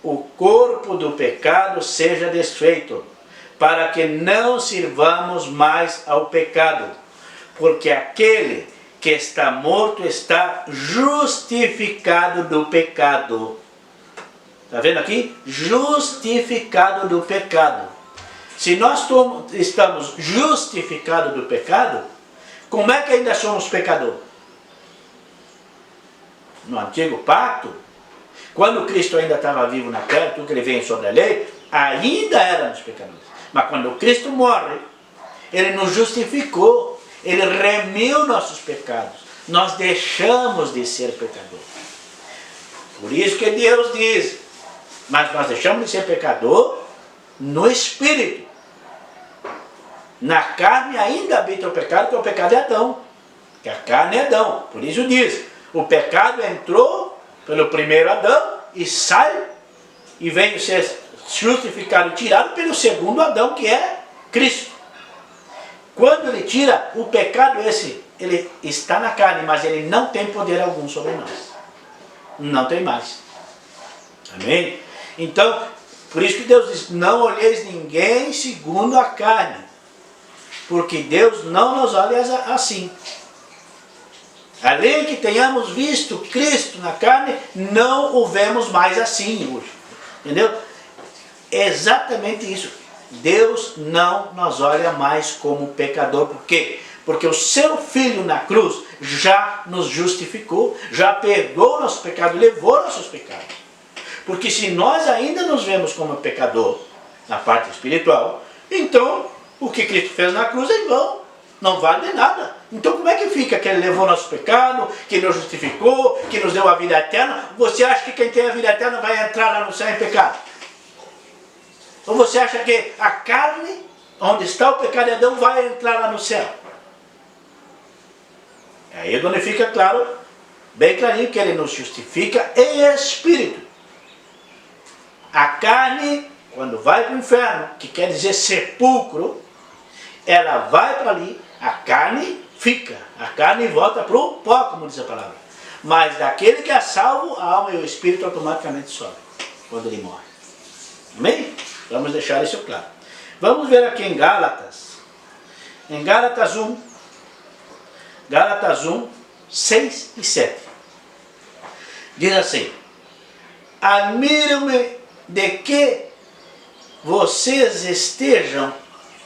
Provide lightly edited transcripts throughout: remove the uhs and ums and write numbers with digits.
o corpo do pecado seja desfeito, para que não sirvamos mais ao pecado, porque aquele que está morto está justificado do pecado. Está vendo aqui? Justificado do pecado. Se nós estamos justificados do pecado, como é que ainda somos pecadores? No antigo pacto, quando Cristo ainda estava vivo na terra, tudo que ele veio sobre a lei, ainda éramos pecadores. Mas quando Cristo morre, ele nos justificou, ele remiu nossos pecados. Nós deixamos de ser pecadores. Por isso que Deus diz, mas nós deixamos de ser pecador no Espírito. Na carne ainda habita o pecado, porque o pecado é Adão. Que a carne é Adão. Por isso diz, o pecado entrou pelo primeiro Adão e sai e vem ser justificado e tirado pelo segundo Adão, que é Cristo. Quando ele tira o pecado, ele está na carne, mas ele não tem poder algum sobre nós. Não tem mais. Amém? Então, por isso que Deus diz, não olheis ninguém segundo a carne, porque Deus não nos olha assim. Além que tenhamos visto Cristo na carne, não o vemos mais assim hoje. Entendeu? É exatamente isso. Deus não nos olha mais como pecador. Por quê? Porque o seu Filho na cruz já nos justificou, já perdoou nosso pecado, levou nossos pecados. Porque se nós ainda nos vemos como pecador, na parte espiritual, então o que Cristo fez na cruz é em vão, não vale de nada. Então como é que fica que ele levou nosso pecado, que nos justificou, que nos deu a vida eterna? Você acha que quem tem a vida eterna vai entrar lá no céu em pecado? Ou você acha que a carne, onde está o pecado de Adão, vai entrar lá no céu? Aí é onde fica claro, bem clarinho, que ele nos justifica em espírito. A carne, quando vai para o inferno, que quer dizer sepulcro, ela vai para ali, a carne fica, a carne volta para o pó, como diz a palavra. Mas daquele que é salvo, a alma e o espírito automaticamente sobem, quando ele morre. Amém? Vamos deixar isso claro. Vamos ver aqui em Gálatas. Em Gálatas 1, 6 e 7. Diz assim: admiro-me de que vocês estejam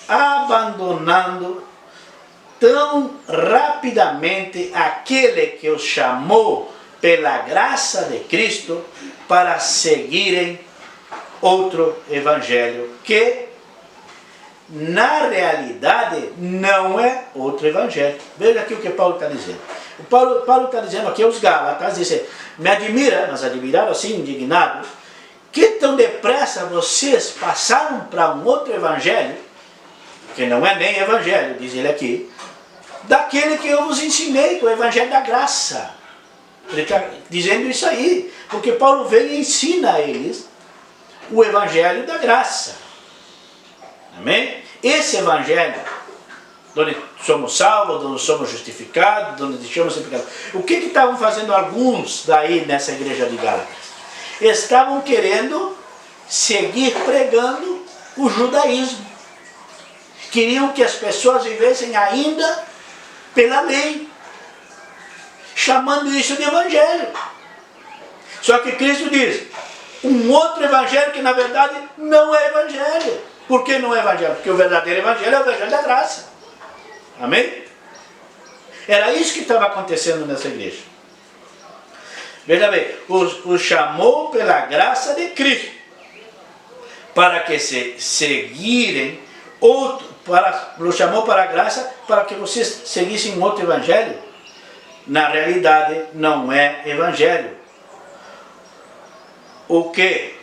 abandonando tão rapidamente aquele que os chamou pela graça de Cristo para seguirem outro evangelho, que na realidade não é outro evangelho. Veja aqui o que Paulo está dizendo. Paulo está dizendo aqui aos Gálatas, diz, me admira, mas admiraram assim, indignados, que tão depressa vocês passaram para um outro evangelho, que não é nem evangelho, diz ele aqui, daquele que eu vos ensinei, o evangelho da graça. Ele está dizendo isso aí, porque Paulo vem e ensina a eles o evangelho da graça. Amém? Esse evangelho, onde somos salvos, onde somos justificados, onde deixamos ser pecados. O que estavam fazendo alguns daí nessa igreja de Gálatas? Estavam querendo seguir pregando o judaísmo. Queriam que as pessoas vivessem ainda pela lei, chamando isso de evangelho. Só que Cristo diz, um outro evangelho que na verdade não é evangelho. Por que não é evangelho? Porque o verdadeiro evangelho é o evangelho da graça. Amém? Era isso que estava acontecendo nessa igreja. Veja bem, os chamou pela graça de Cristo, para que se seguirem outro, os chamou para a graça para que vocês seguissem outro evangelho. Na realidade não é evangelho. O que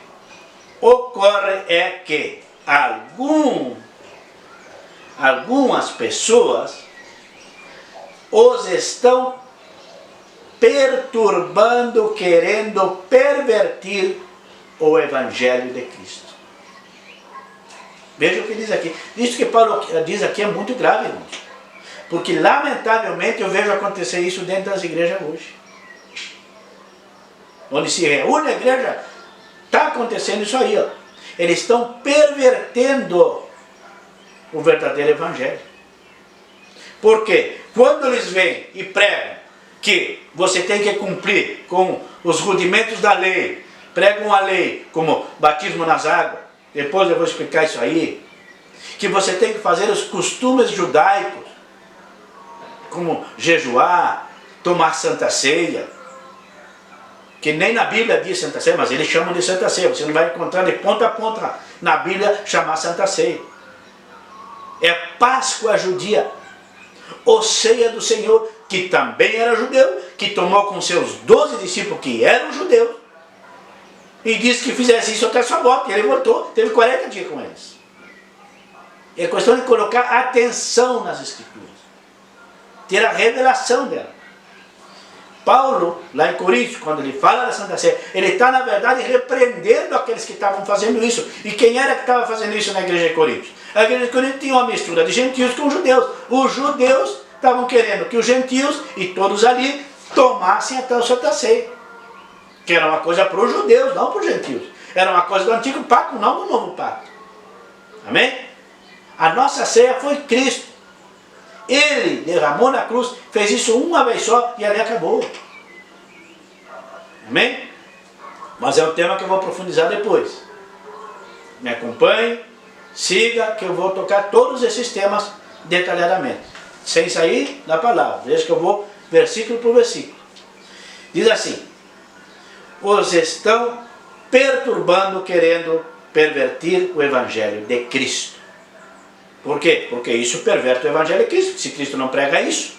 ocorre é que algumas pessoas os estão perturbando, querendo perverter o evangelho de Cristo. Veja o que diz aqui. Isso que Paulo diz aqui é muito grave, irmãos. Porque lamentavelmente eu vejo acontecer isso dentro das igrejas hoje. Onde se reúne a igreja, está acontecendo isso aí, ó. Eles estão pervertendo o verdadeiro evangelho. Por quê? Quando eles vêm e pregam que você tem que cumprir com os rudimentos da lei, pregam a lei como batismo nas águas, depois eu vou explicar isso aí, que você tem que fazer os costumes judaicos, como jejuar, tomar santa ceia, que nem na Bíblia diz santa ceia, mas eles chamam de santa ceia. Você não vai encontrar de ponta a ponta na Bíblia chamar santa ceia. É Páscoa judia, ou ceia do Senhor, que também era judeu, que tomou com seus 12 discípulos que eram judeus, e disse que fizesse isso até sua volta, e ele voltou, teve 40 dias com eles. É questão de colocar atenção nas Escrituras, ter a revelação dela. Paulo, lá em Coríntios, quando ele fala da Santa Ceia, ele está, na verdade, repreendendo aqueles que estavam fazendo isso. E quem era que estava fazendo isso na igreja de Coríntios? A igreja de Coríntios tinha uma mistura de gentios com judeus. Os judeus estavam querendo que os gentios e todos ali tomassem até a Santa Ceia, que era uma coisa para os judeus, não para os gentios. Era uma coisa do antigo pacto, não do novo pacto. Amém? A nossa ceia foi Cristo. Ele derramou na cruz, fez isso uma vez só e ali acabou. Amém? Mas é um tema que eu vou profundizar depois. Me acompanhe, siga, que eu vou tocar todos esses temas detalhadamente, sem sair da palavra. Veja que eu vou versículo por versículo. Diz assim: os estão perturbando, querendo perverter o evangelho de Cristo. Por quê? Porque isso perverte o evangelho de Cristo. Se Cristo não prega isso,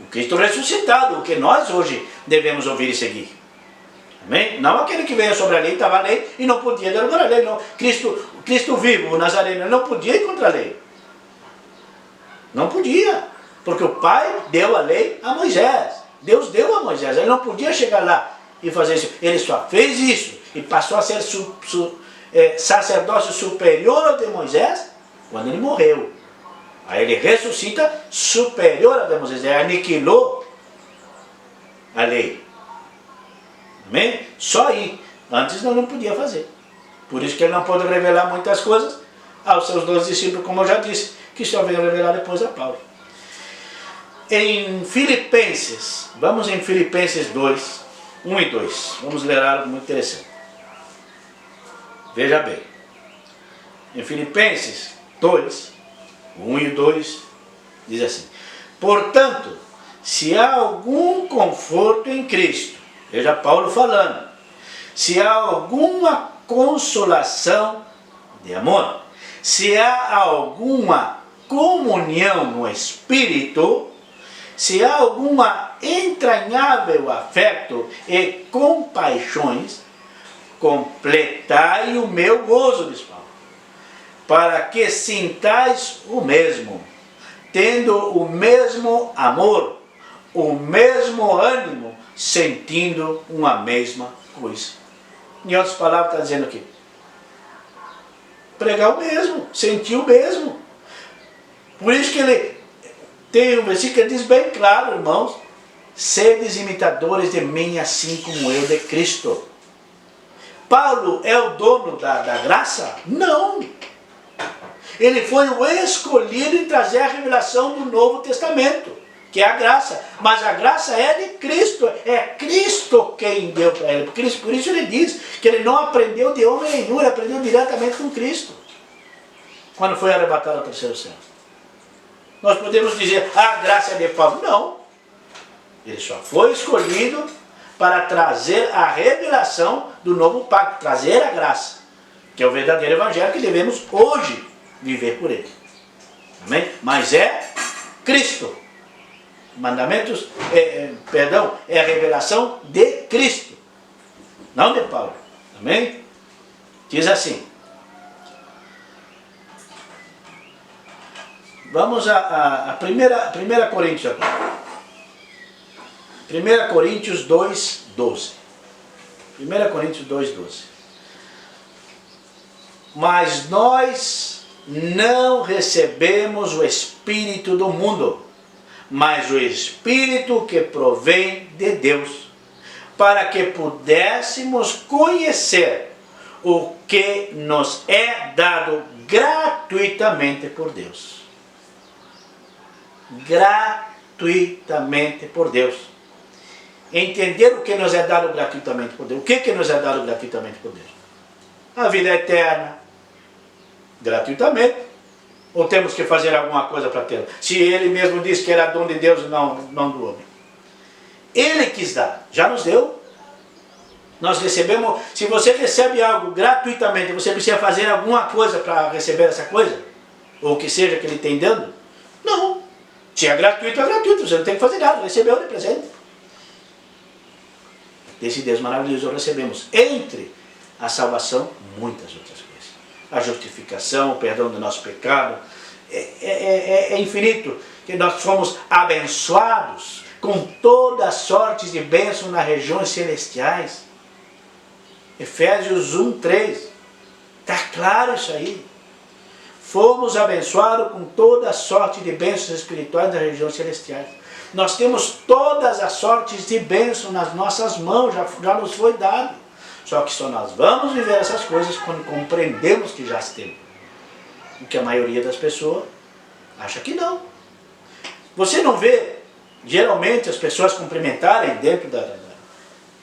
o Cristo ressuscitado, o que nós hoje devemos ouvir e seguir. Amém? Não aquele que veio sobre a lei, estava a lei e não podia derrubar a lei. Não. Cristo vivo, o Nazareno, ele não podia ir contra a lei. Não podia. Porque o Pai deu a lei a Moisés. Deus deu a Moisés. Ele não podia chegar lá e fazer isso. Ele só fez isso e passou a ser sacerdócio superior ao de Moisés quando ele morreu. Aí ele ressuscita superior ao de Moisés. Ele aniquilou a lei. Amém? Só aí. Antes não podia fazer. Por isso que ele não pôde revelar muitas coisas aos seus 12 discípulos, como eu já disse, que só veio revelar depois a Paulo. Em Filipenses, vamos em Filipenses 2, 1 e 2. Vamos ler algo muito interessante. Veja bem. Em Filipenses 2, 1 e 2, diz assim: portanto, se há algum conforto em Cristo, veja Paulo falando, se há alguma consolação de amor, se há alguma comunhão no Espírito, se há alguma entranhável afeto e compaixões, completai o meu gozo, diz Paulo, para que sintais o mesmo, tendo o mesmo amor, o mesmo ânimo, sentindo uma mesma coisa. Em outras palavras, está dizendo o quê? Pregar o mesmo, sentir o mesmo. Por isso que ele tem um versículo que diz bem claro, irmãos: sedes imitadores de mim, assim como eu de Cristo. Paulo é o dono da graça? Não. Ele foi o escolhido em trazer a revelação do Novo Testamento, que é a graça. Mas a graça é de Cristo. É Cristo quem deu para ele. Por isso ele diz que ele não aprendeu de homem nenhum, ele aprendeu diretamente com Cristo, quando foi arrebatado ao terceiro céu. Nós podemos dizer, a graça é de Paulo. Não. Ele só foi escolhido para trazer a revelação do novo pacto, trazer a graça, que é o verdadeiro evangelho que devemos hoje viver por ele. Amém? Mas é Cristo. Mandamentos, é a revelação de Cristo, não de Paulo. Amém? Diz assim. Vamos a 1 Coríntios agora. 1 Coríntios 2, 12. 1 Coríntios 2, 12. Mas nós não recebemos o Espírito do mundo, mas o Espírito que provém de Deus, para que pudéssemos conhecer o que nos é dado gratuitamente por Deus. Gratuitamente por Deus. Entender o que nos é dado gratuitamente por Deus. O que nos é dado gratuitamente por Deus? A vida eterna, gratuitamente. Ou temos que fazer alguma coisa para tê-la? Se Ele mesmo disse que era dom de Deus e não do homem. Ele quis dar, já nos deu. Nós recebemos, se você recebe algo gratuitamente, você precisa fazer alguma coisa para receber essa coisa? Ou o que seja que Ele tem dando? Não. Se é gratuito, você não tem que fazer nada, recebeu de presente. Desse Deus maravilhoso recebemos, entre a salvação, muitas outras coisas. A justificação, o perdão do nosso pecado, é infinito, que nós fomos abençoados com toda sorte de bênçãos nas regiões celestiais. Efésios 1:3, está claro isso aí. Fomos abençoados com toda a sorte de bênçãos espirituais nas regiões celestiais. Nós temos todas as sortes de bênção nas nossas mãos, já nos foi dado. Só que só nós vamos viver essas coisas quando compreendemos que já temos. O que a maioria das pessoas acha que não. Você não vê, geralmente, as pessoas cumprimentarem dentro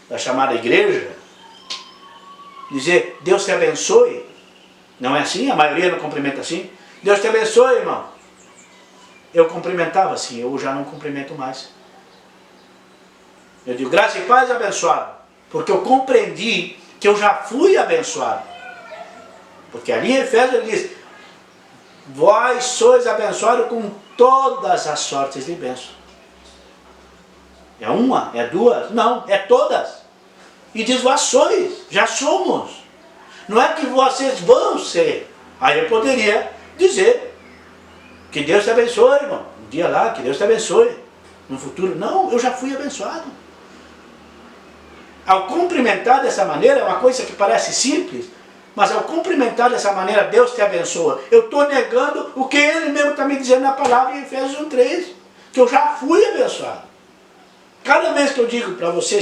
da chamada igreja, dizer, Deus te abençoe. Não é assim? A maioria não cumprimenta assim. Deus te abençoe, irmão. Eu cumprimentava assim, eu já não cumprimento mais. Eu digo, graça e paz, abençoado. Porque eu compreendi que eu já fui abençoado. Porque ali em Efésios ele diz, vós sois abençoados com todas as sortes de bênção. É uma? É duas? Não, é todas. E diz, vós sois, já somos. Não é que vocês vão ser. Aí eu poderia dizer, que Deus te abençoe, irmão. Um dia lá, que Deus te abençoe. No futuro, não, eu já fui abençoado. Ao cumprimentar dessa maneira, é uma coisa que parece simples, mas ao cumprimentar dessa maneira, Deus te abençoa. Eu estou negando o que Ele mesmo está me dizendo na palavra em Efésios 1:3, que eu já fui abençoado. Cada vez que eu digo para você,